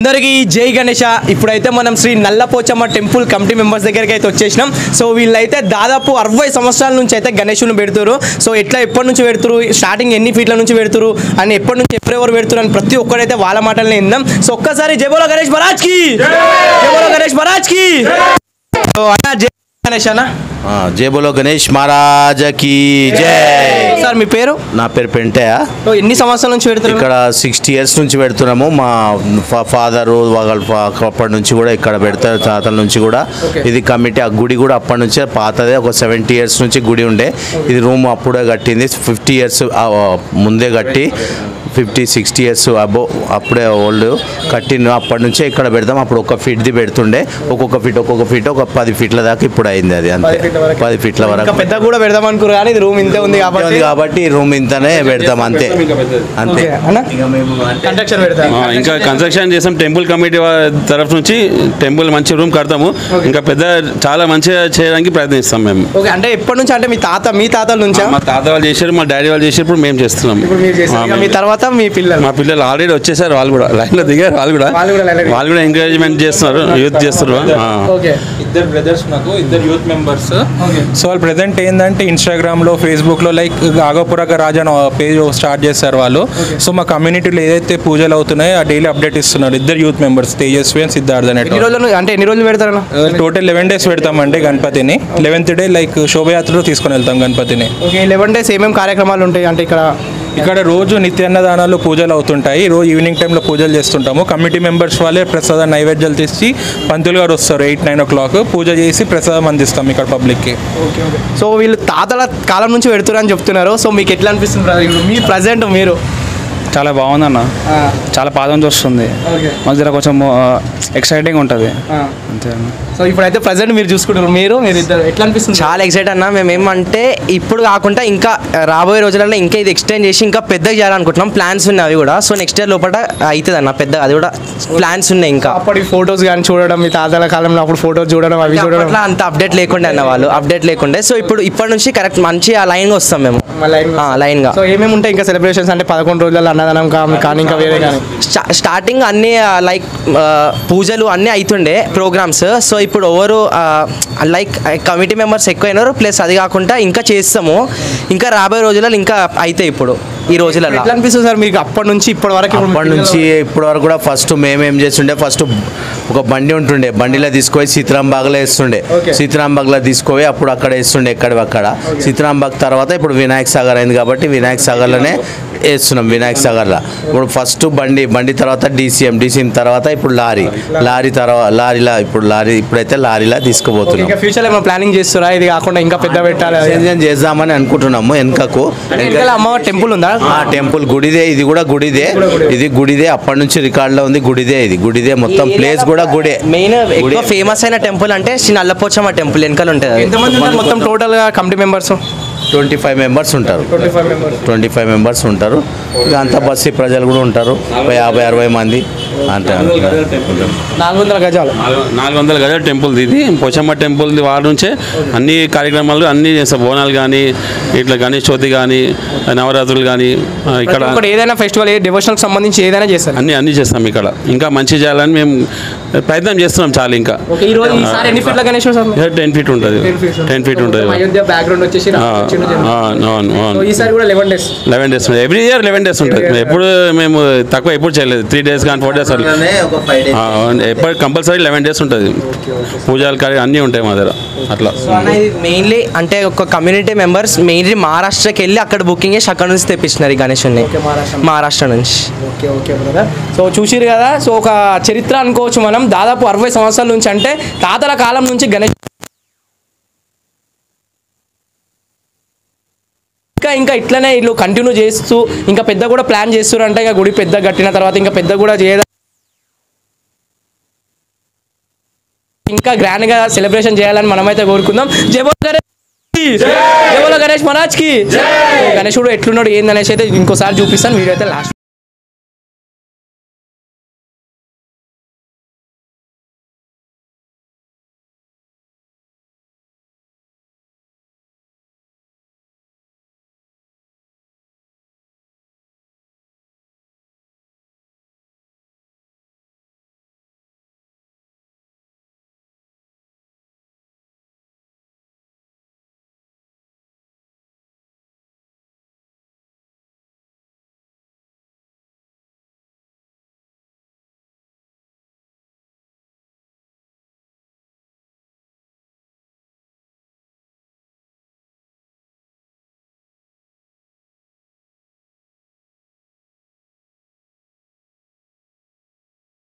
అందరికీ జై గణేష. ఇప్పుడైతే మనం Shri Nallapochamma temple committee members దగ్గరికి అయితే వచ్చేసినాం. సో వీళ్ళైతే దాదాపు 60 సంవత్సరాల నుంచి అయితే గణేషుని పెడుతురు. సో ఎప్పటి నుంచి పెడుతురు, స్టార్టింగ్ ఎన్ని ఫీట్ల నుంచి పెడుతురు అని ఎప్పటి నుంచి ఎవరెవరు పెడుతురు అని ప్రతి ఒక్కరైతే వాళ్ళ మాటలనే విందాం. సో ఒక్కసారి జై బోలో గణేష్ మహారాజ్ కి, జై బోలో గణేష్ మహారాజ్ కి. సో అన్న జై గణేష్ అన్న. జై బోలో గణేష్ మహారాజ్ కి జై. సార్ మీ పేరు? నా పేరు పెంటయ్య. ఎన్ని సంవత్సరాల నుంచి పెడుతున్నారు ఇక్కడ 60 years నుంచి పెడుతున్నాము. మా ఫాదరు అప్పటి నుంచి కూడా ఇక్కడ పెడతారు, తాతల నుంచి కూడా. ఇది కమిటీ. ఆ గుడి కూడా అప్పటి నుంచే పాతదే, ఒక 70 years నుంచి గుడి ఉండే. ఇది రూమ్ అప్పుడే కట్టింది, 50 years ముందే కట్టి 50-60 years అబో అప్పుడే ఓల్డ్ కట్టిన. అప్పటి నుంచే ఇక్కడ పెడతాం. అప్పుడు ఒక ఫీట్ది పెడుతుండే, ఒక్కొక్క ఫీట్ ఒక 10 feetల దాకా ఇప్పుడు అయింది. అది అంతే, 10 feetల వరకు. పెద్ద కూడా పెడదాం అనుకున్నారు కానీ ఇది రూమ్ ఇంతే ఉంది కాబట్టి రూమ్ ఇంతనే పెడతాం అంతే. అంతే ఇంకా కన్స్ట్రక్షన్ చేసాం టెంపుల్ కమిటీ తరఫు నుంచి. టెంపుల్ మంచి రూమ్ కడతాము, ఇంకా పెద్ద చాలా మంచిగా చేయడానికి ప్రయత్నిస్తాం మేము. అంటే ఎప్పటి నుంచి? అంటే మీ తాతల నుంచి? మా తాత వాళ్ళు చేశారు, మా డాడీ వాళ్ళు చేశారు, ఇప్పుడు మేము చేస్తున్నాం. మీ తర్వాత మా పిల్లలు ఆల్రెడీ వచ్చేసారు, వాళ్ళు కూడా లైన్ లో దిగారు. వాళ్ళు కూడా ఎంకరేజ్మెంట్ చేస్తున్నారు, యూత్ చేస్తున్నారు. ఇద్దరు బ్రదర్స్, నాకు ఇద్దరు యూత్ మెంబర్స్. సో వాళ్ళు ప్రెజెంట్ ఏంటంటే ఇన్స్టాగ్రామ్లో, ఫేస్బుక్లో లైక్ ఆగపురక రాజా పేజ్ స్టార్ట్ చేస్తారు వాళ్ళు. సో మా కమ్యూనిటీలో ఏదైతే పూజలు అవుతున్నాయో ఆ డైలీ అప్డేట్ ఇస్తున్నారు. ఇద్దరు youth members, Tejaswi and Siddharth అనేటి. అంటే ఎన్ని రోజులు పెడతారు? టోటల్ 11 days పెడతామండి గణపతిని. 11th day లైక్ శోభయాత్రలో తీసుకొని వెళ్తాం గణపతిని. 11 days ఏమేమి కార్యక్రమాలు ఉంటాయి అంటే ఇక్కడ రోజు నిత్యాన్నదానాలు పూజలు అవుతుంటాయి. రోజు ఈవినింగ్ టైంలో పూజలు చేస్తుంటాము. కమిటీ మెంబర్స్ వాళ్ళే ప్రసాద నైవేద్యాలు తెచ్చి పంతులు గారు వస్తారు 8-9 o'clock, పూజ చేసి ప్రసాదం అందిస్తాం ఇక్కడ పబ్లిక్కి. సో వీళ్ళు తాతల కాలం నుంచి పెడుతున్నారు అని చెప్తున్నారు. సో మీకు ఎట్లా అనిపిస్తుంది మీ ప్రజెంట్? మీరు చాలా బాగుందన్న, చాలా పాదం వస్తుంది, మధ్యలో కొంచెం ఎక్సైటింగ్ ఉంటుంది అంతే అన్న. సో ఇప్పుడైతే ప్రజెంట్ మీరు చూసుకుంటారు, మీరు ఇద్దరు ఎట్లా అనిపిస్తుంది? చాలా ఎక్సైట్ అన్న. మేము ఏమంటే ఇప్పుడు కాకుండా ఇంకా రాబోయే రోజులలో ఇంకా ఇది ఎక్స్టెండ్ చేసి ఇంకా పెద్దగా చేయాలనుకుంటున్నాం. ప్లాన్స్ ఉన్నాయి అవి కూడా. సో నెక్స్ట్ ఇయర్ లోపల అవుతుంది అన్న పెద్ద, అది కూడా ప్లాన్స్ ఉన్నాయి. ఇంకా అప్పటి ఫోటోస్ కానీ చూడడం, మీ తాతల కాలంలో అప్పుడు ఫోటోస్ చూడడం, అవి చూడడం అంత అప్డేట్ లేకుండే అన్న, వాళ్ళు అప్డేట్ లేకుండే. సో ఇప్పటి నుంచి కరెక్ట్ మంచి ఆ లైన్గా వస్తాం మేము, లైన్గా. సో ఏమేమి ఉంటాయి ఇంకా సెలబ్రేషన్స్? అంటే 11 రోజులలో అన్నదానం కానీ ఇంకా వేరే కానీ స్టార్టింగ్ అన్ని లైక్ పూజలు అన్నీ అవుతుండే ప్రోగ్రామ్స్. సో ఇప్పుడు ఎవరు లైక్ కమిటీ మెంబర్స్ ఎక్కువైనారు, ప్లస్ అది కాకుండా ఇంకా చేస్తాము. ఇంకా రాబోయే రోజులలో ఇంకా అవుతాయి. ఇప్పుడు ఈ రోజులలో ఎట్లా అనిపిస్తుంది సార్ మీకు అప్పటి నుంచి ఇప్పటి వరకు కూడా ఫస్ట్ మేమేం చేస్తుండే, ఫస్ట్ ఒక బండి ఉంటుండే, బండిలో తీసుకుపోయి సీతారాంబాగ్లో వేస్తుండే. సీతారాంబాగ్లో తీసుకుపోయి అప్పుడు అక్కడ వేస్తుండే, అక్కడ సీతారాంబాగ్ తర్వాత ఇప్పుడు వినాయక సాగర్ అయింది కాబట్టి వినాయక సాగర్లోనే వేస్తున్నాం. వినాయక సాగర్లో ఇప్పుడు ఫస్ట్ బండి తర్వాత డీసీఎం తర్వాత ఇప్పుడు లారీ తర్వాత ఇప్పుడైతే లారీలా తీసుకుపోతున్నాం. ఫ్యూచర్లో ఏమైనా ప్లానింగ్ చేస్తారా? ఇది కాకుండా ఇంకా పెద్ద పెట్టాలి చేద్దామని అనుకుంటున్నాము. వెనకకు అమ్మవారి టెంపుల్ ఉందా? టెంపుల్ గుడిదే, ఇది కూడా గుడిదే. అప్పటి నుంచి రికార్డులో ఉంది, గుడిదే మొత్తం ప్లేస్ కూడా గుడే. మెయిన్ ఎక్కువ ఫేమస్ అయిన టెంపుల్ అంటే శ్రీ నల్లపోచమ్మ టెంపుల్ వెనకాల ఉంటుంది. ఎంతమంది మొత్తం టోటల్గా కమిటీ మెంబర్స్? 25 members ఉంటారు. 25 members ఉంటారు. అంతా బస్సు ప్రజలు కూడా ఉంటారు, 50-60 మంది అంటే. 400 గజాలు 400 గజాలు టెంపుల్ ఇది. పోచమ్మ టెంపుల్ వారి నుంచే అన్ని కార్యక్రమాలు అన్నీ చేస్తాం. బోనాలు కానీ, ఇట్లా గణేష్ చవితి కానీ, నవరాత్రులు కానీ, ఇక్కడ ఏదైనా ఫెస్టివల్ డివోషనల్ సంబంధించి ఏదైనా చేస్తాం, అన్ని చేస్తాం. ఇక్కడ ఇంకా మంచి చేయాలని మేము ప్రయత్నం చేస్తున్నాం. చాలా ఇంకా 10 feet ఉంటుంది. 10 feet ఉంటుంది. ఎవ్రీ ఇయర్ 11 days ఉంటుంది. ఎప్పుడు మేము తక్కువ ఎప్పుడు చేయలేదు. 3 days కానీ 4 days ఎప్పుడు కంపల్సరీ 11 days ఉంటుంది. పూజలు కార్య అన్నీ ఉంటాయి మా దగ్గర. అట్లా మెయిన్లీ అంటే ఒక కమ్యూనిటీ మెంబర్స్ మెయిన్లీ మహారాష్ట్రకి వెళ్ళి అక్కడ బుకింగ్ చేసి అక్కడ నుంచి తెప్పించినారు ఈ గణేషుని, మహారాష్ట్ర నుంచి. సో చూసిరు కదా. సో ఒక చరిత్ర అనుకోవచ్చు మనం. దాదాపు 60 సంవత్సరాల నుంచి, అంటే తాతల కాలం నుంచి గణేష్ ఇంకా ఇట్లనే వీళ్ళు కంటిన్యూ చేస్తూ ఇంకా పెద్ద కూడా ప్లాన్ చేస్తారు. అంటే ఇంకా గుడి పెద్ద కట్టిన తర్వాత ఇంకా పెద్ద కూడా ఇంకా గ్రాండ్ గా సెలబ్రేషన్ చేయాలని మనమైతే కోరుకుందాం. జై బోలో గణేష్ మహారాజ్ కి. గణేశుడు ఎట్లున్నాడు ఏందనేసి అయితే ఇంకోసారి చూపిస్తాను వీడియో అయితే లాస్ట్.